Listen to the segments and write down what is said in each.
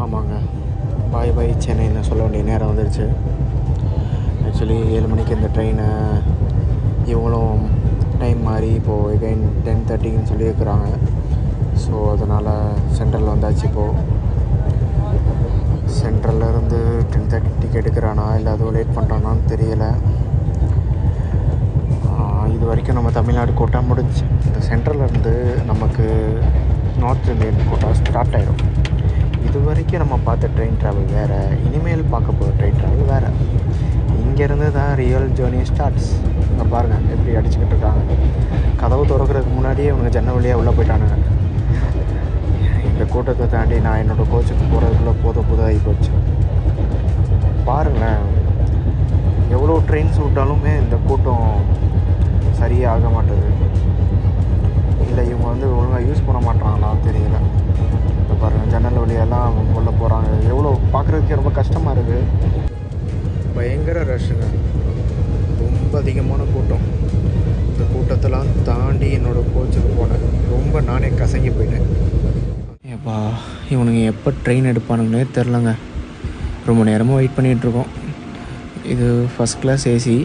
ஆமாங்க, பாய் பாய் சென்னைன்னு சொல்ல வேண்டிய நேரம் வந்துடுச்சு. ஆக்சுவலி 7 மணிக்கு இந்த ட்ரெயினை இவங்களும் டைம் மாறி இப்போது எகைன் 10:30ன்னு சொல்லியிருக்கிறாங்க. ஸோ அதனால் சென்ட்ரல் வந்தாச்சு. இப்போது சென்ட்ரல்லேருந்து 10:30 டிக்கெட் எடுக்கிறானா இல்லை அதுவும் லேட் பண்ணுறானான்னு தெரியலை. இது வரைக்கும் நம்ம தமிழ்நாடு கோட்டா முடிஞ்சு, இந்த சென்ட்ரல்லேருந்து நமக்கு நார்த் இந்தியன் கோட்டா ஸ்டார்ட் ஆகிடும். இது வரைக்கும் நம்ம பார்த்த ட்ரெயின் ட்ராவல் வேறு, இனிமேல் பார்க்க போகிற ட்ரெயின் ட்ராவல் வேறு. இங்கேருந்து தான் ரியல் ஜேர்னி ஸ்டார்ட்ஸ். இங்கே பாருங்கள் எப்படி அடிச்சுக்கிட்டு இருக்காங்க. கதவு திறக்கிறதுக்கு முன்னாடியே இவங்க ஜன்னல் வழியாக உள்ளே போயிட்டானுங்க. இந்த கூட்டத்தை தாண்டி நான் என்னோடய கோச்சுக்கு போகிறதுக்குள்ளே போதாகி போச்சு. பாருங்களேன், எவ்வளோ ட்ரெயின்ஸ் விட்டாலுமே இந்த கூட்டம் சரியே ஆக மாட்டுது. இல்லை இவங்க ஒழுங்காக யூஸ் பண்ண மாட்டாங்களா தெரியல. இப்போ பாருங்கள், ஜன்னல் வழியெல்லாம் உள்ள போகிறாங்க. எவ்வளோ பார்க்குறதுக்கே ரொம்ப கஷ்டமாக இருக்குது. பயங்கர ரஷ்ஷுங்க, ரொம்ப அதிகமான கூட்டம். இந்த கூட்டத்தெல்லாம் தாண்டி என்னோடய கோச்சுக்கு போனேன். ரொம்ப நானே கசங்கி போயிட்டேன். ஏப்பா, இவனுங்க எப்போ ட்ரெயின் எடுப்பானுங்கன்னே தெரிலங்க. ரொம்ப நேரமாக வெயிட் பண்ணிகிட்ருக்கோம். இது first class AC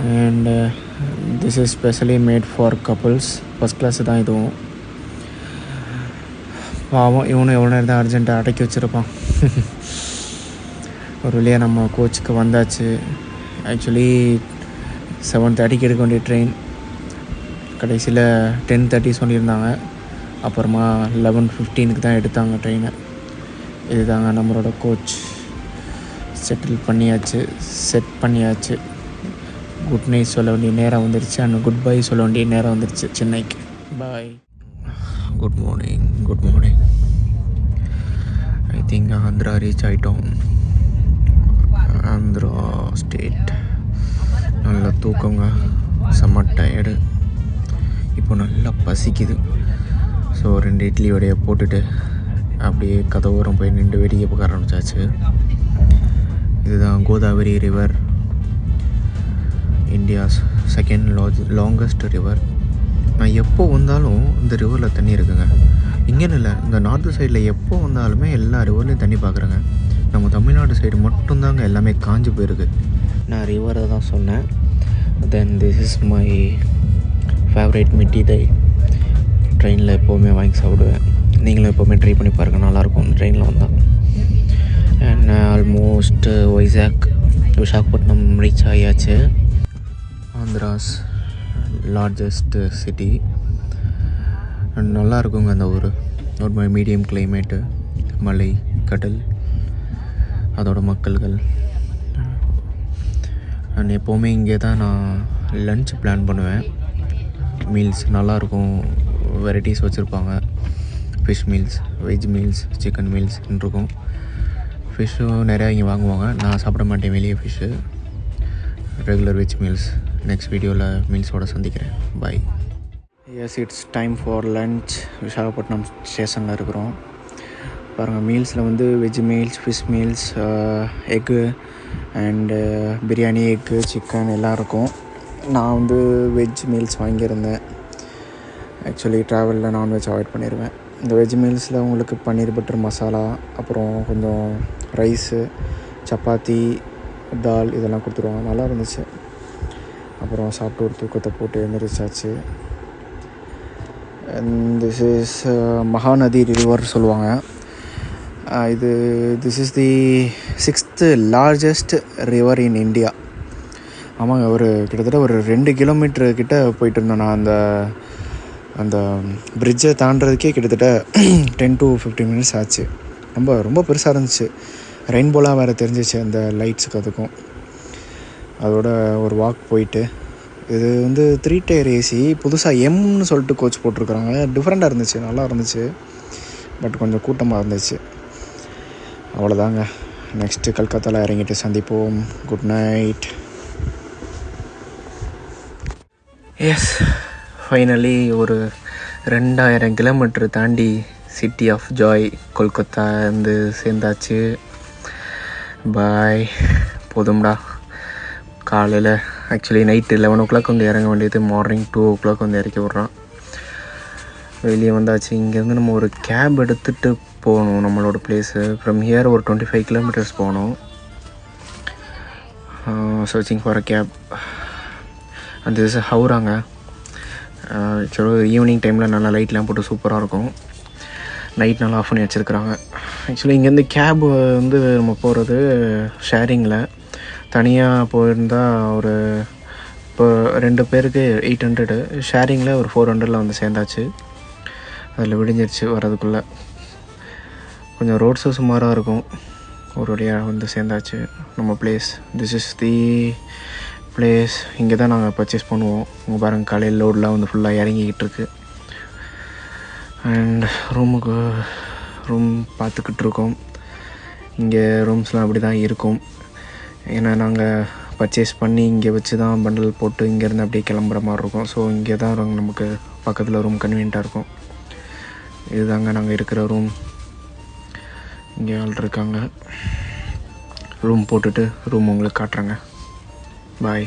and this is specially made for couples. First class தான் இதுவும். பாவம், இவனும் எவ்வளோ நேரம் தான் அர்ஜென்ட்டாக அடக்கி வச்சுருப்பான். ஒரு வழியாக நம்ம கோச்சுக்கு வந்தாச்சு. ஆக்சுவலி 7:30க்கு எடுக்க வேண்டிய ட்ரெயின் கடைசியில் 10:30 சொல்லியிருந்தாங்க. அப்புறமா 11:15க்கு தான் எடுத்தாங்க ட்ரெயினை. இதுதாங்க நம்மளோட கோச். செட் பண்ணியாச்சு. குட் நைட் சொல்ல வேண்டிய நேரம் வந்துடுச்சு. அண்ட் குட் பை சொல்ல வேண்டிய நேரம் வந்துடுச்சு சென்னைக்கு. Bye. Good morning. I think Andhra reach ஆகிட்டோம். ஆந்திரா ஸ்டேட். நல்லா தூக்கங்க, செம்ம டயர்டு. இப்போ நல்லா பசிக்குது. ஸோ 2 இட்லி வடையை போட்டுட்டு அப்படியே கதவோரம் போய் நின்று வேடிக்கை பார்க்க ஆரம்பித்தாச்சு. இதுதான் Godavari river, India's second longest river. நான் எப்போ வந்தாலும் இந்த ரிவரில் தண்ணி இருக்குங்க. இங்கேன்னு இல்லை, இந்த நார்த்து சைடில் எப்போ வந்தாலுமே எல்லா ரிவர்லேயும் தண்ணி பார்க்குறேங்க. நம்ம தமிழ்நாடு சைடு மட்டும்தாங்க எல்லாமே காஞ்சி போயிருக்கு. நான் ரிவரை தான் சொன்னேன். Then this is my favourite மிட்டி தை. ட்ரெயினில் எப்போவுமே வாங்கி சாப்பிடுவேன். நீங்களும் எப்போவுமே ட்ரை பண்ணி பாருங்கள், நல்லாயிருக்கும் ட்ரெயினில் வந்தால். அண்ட் ஆல்மோஸ்ட் விசாகப்பட்டினம் ரீச் ஆகியாச்சு. Andhra's largest city. அண்ட் நல்லா இருக்குங்க அந்த ஊர். ஒரு மாதிரி மீடியம் கிளைமேட்டு, மலை, கடல், அதோட மக்கள்கள். அண்ட் எப்போவுமே இங்கே தான் நான் லன்ச் பிளான் பண்ணுவேன். மீல்ஸ் நல்லாயிருக்கும், வெரைட்டிஸ் வச்சுருப்பாங்க. Fish meals, veg meals, chicken meals இருக்கும். ஃபிஷ்ஷும் நிறையா இங்கே வாங்குவாங்க. நான் சாப்பிட மாட்டேன் வெளியே fish. Regular veg meals. Next வீடியோவில் மீல்ஸோடு சந்திக்கிறேன். Bye. Yes, it's time for lunch. Visakhapatnam ஸ்டேஷனில் இருக்கிறோம். பாருங்கள், மீல்ஸில் veg meals, fish meals, egg and biryani, egg, chicken எல்லாம் இருக்கும். நான் வெஜ் மீல்ஸ் வாங்கியிருந்தேன். ஆக்சுவலி ட்ராவலில் நான்வெஜ் அவாய்ட் பண்ணிடுவேன். இந்த வெஜ் மீல்ஸில் உங்களுக்கு பன்னீர் பட்டர் மசாலா, அப்புறம் கொஞ்சம் ரைஸு, சப்பாத்தி, தால் இதெல்லாம் கொடுத்துருவாங்க. நல்லா இருந்துச்சு. அப்புறம் சாப்பிட்டு ஒரு தூக்கத்தை போட்டு எழுந்திரிச்சாச்சு. திஸ் இஸ் மகாநதி ரிவர் சொல்லுவாங்க. This is the 6th largest river in India. ஆமாங்க, கிட்டத்தட்ட ஒரு 2 கிலோமீட்டர் கிட்ட போயிட்டு இருந்தோம். நான் அந்த பிரிட்ஜை தாண்டதுக்கே கிட்டத்தட்ட 10 to 15 மினிட்ஸ் ஆச்சு. ரொம்ப பெருசாக இருந்துச்சு. ரெயின்போலாம் வேறு தெரிஞ்சிச்சு அந்த லைட்ஸுக்கு. அதுக்கும் அதோட ஒரு வாக் போயிட்டு, இது 3 டயர் ஏசி. புதுசாக எம்னு சொல்லிட்டு கோச் போட்டிருக்குறாங்க. டிஃப்ரெண்ட்டாக இருந்துச்சு, நல்லா இருந்துச்சு. பட் கொஞ்சம் கூட்டமாக இருந்துச்சு. அவ்வளோதாங்க. நெக்ஸ்ட்டு கல்கத்தாவில் இறங்கிட்டு சந்திப்போம். Good night. எஸ், ஃபைனலி ஒரு 2000 கிலோமீட்டர் தாண்டி சிட்டி ஆஃப் ஜாய் கொல்கத்தா சேர்ந்தாச்சு. பாய். போதும்டா. காலையில் ஆக்சுவலி நைட்டு 11 o'clock இறங்க வேண்டியது மார்னிங் 2 o'clock இறக்கி விட்றான். வெளியே வந்தாச்சு. இங்கேருந்து நம்ம ஒரு கேப் எடுத்துகிட்டு போகணும் நம்மளோட பிளேஸு. ஃப்ரம் ஹியர் ஒரு 25 கிலோமீட்டர்ஸ் போகணும். Searching for a cab. அந்த இது ஹவுராங்க. ஆக்சுவலாக ஈவினிங் டைமில் நல்லா லைட்லாம் போட்டு சூப்பராக இருக்கும். நைட் நல்லா ஆஃப் பண்ணி வச்சுருக்குறாங்க. ஆக்சுவலி இங்கேருந்து கேப் வந்து நம்ம போகிறது ஷேரிங்கில். தனியாக போயிருந்தால் ஒரு இப்போ 2 பேருக்கு 800, ஷேரிங்கில் ஒரு 400 வந்து சேர்ந்தாச்சு. அதில் விடிஞ்சிருச்சு வரதுக்குள்ளே. கொஞ்சம் ரோட்ஸும் சுமாராக இருக்கும். ஒரு வழியாக வந்து சேர்ந்தாச்சு நம்ம place. This is the place. இங்கே தான் நாங்கள் பர்ச்சேஸ் பண்ணுவோம். உங்கள் பாருங்கள், காலையில் லோடெலாம் வந்து ஃபுல்லாக இறங்கிக்கிட்டு இருக்கு. அண்ட் ரூம் பார்த்துக்கிட்டு இருக்கோம். இங்கே ரூம்ஸ்லாம் அப்படி தான் இருக்கும். ஏன்னா நாங்கள் பர்ச்சேஸ் பண்ணி இங்கே வச்சு தான் பண்டல் போட்டு இங்கேருந்து அப்படியே கிளம்புற மாதிரி இருக்கும். ஸோ இங்கே தான் நமக்கு பக்கத்தில் ரூம் கன்வீனியண்ட்டாக இருக்கும். இதுதாங்க நாங்கள் இருக்கிற ரூம். இங்கே ஆள் இருக்காங்க. ரூம் போட்டுட்டு ரூம் உங்களுக்கு காட்டுறேங்க. பாய்.